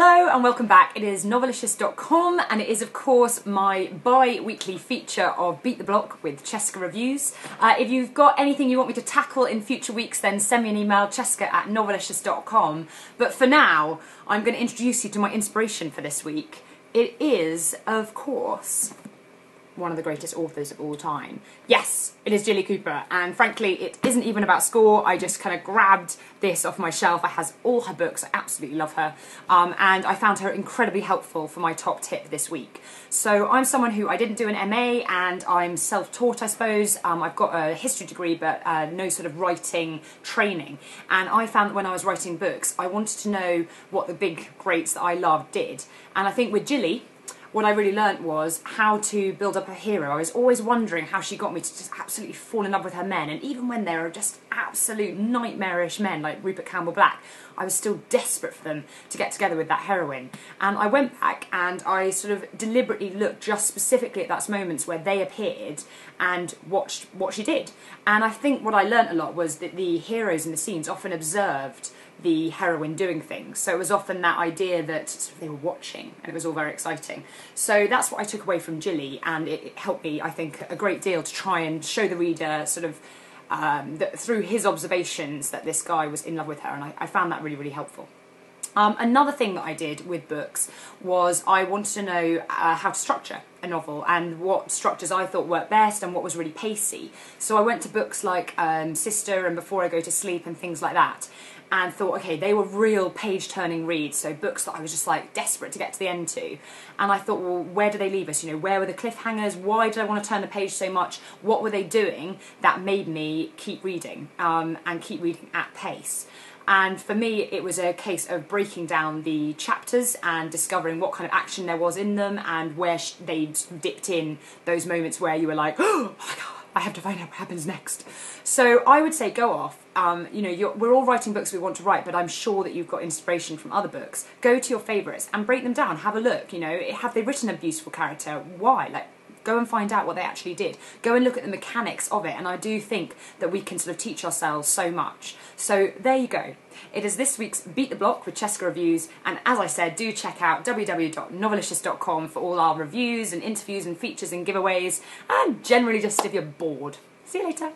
Hello and welcome back. It is Novelicious.com and it is of course my bi-weekly feature of Beat the Block with Cheska Reviews. If you've got anything you want me to tackle in future weeks, then send me an email, cheska@novelicious.com. But for now, I'm going to introduce you to my inspiration for this week. It is, of course, one of the greatest authors of all time. Yes, it is Jilly Cooper, and frankly it isn't even about score. I just kind of grabbed this off my shelf. I has all her books, I absolutely love her, and I found her incredibly helpful for my top tip this week. So I'm someone who, I didn't do an MA and I'm self-taught I suppose. I've got a history degree but no sort of writing training, and I found that when I was writing books I wanted to know what the big greats that I loved did, and I think with Jilly what I really learnt was how to build up a hero. I was always wondering how she got me to just absolutely fall in love with her men, and even when they were just absolute nightmarish men like Rupert Campbell Black, I was still desperate for them to get together with that heroine. And I went back and I sort of deliberately looked just specifically at those moments where they appeared and watched what she did. And I think what I learnt a lot was that the heroes in the scenes often observed the heroine doing things. So it was often that idea that sort of they were watching, and it was all very exciting. So that's what I took away from Jilly, and it helped me, I think, a great deal to try and show the reader sort of that through his observations that this guy was in love with her, and I found that really, really helpful. Another thing that I did with books was I wanted to know how to structure a novel and what structures I thought worked best and what was really pacey. So I went to books like Sister and Before I Go to Sleep and things like that, and thought, okay, they were real page-turning reads, so books that I was just like desperate to get to the end to. And I thought, well, where do they leave us? You know, where were the cliffhangers? Why did I want to turn the page so much? What were they doing that made me keep reading and keep reading at pace? And for me, it was a case of breaking down the chapters and discovering what kind of action there was in them and where they'd dipped in those moments where you were like, oh my God, I have to find out what happens next. So I would say go off. You know, we're all writing books we want to write, but I'm sure that you've got inspiration from other books. Go to your favourites and break them down. Have a look. You know, have they written a beautiful character? Why? Like, go and find out what they actually did. Go and look at the mechanics of it, and I do think that we can sort of teach ourselves so much. So there you go. It is this week's Beat the Block with Cheska Reviews, and as I said, do check out www.novelicious.com for all our reviews and interviews and features and giveaways, and generally just if you're bored. See you later.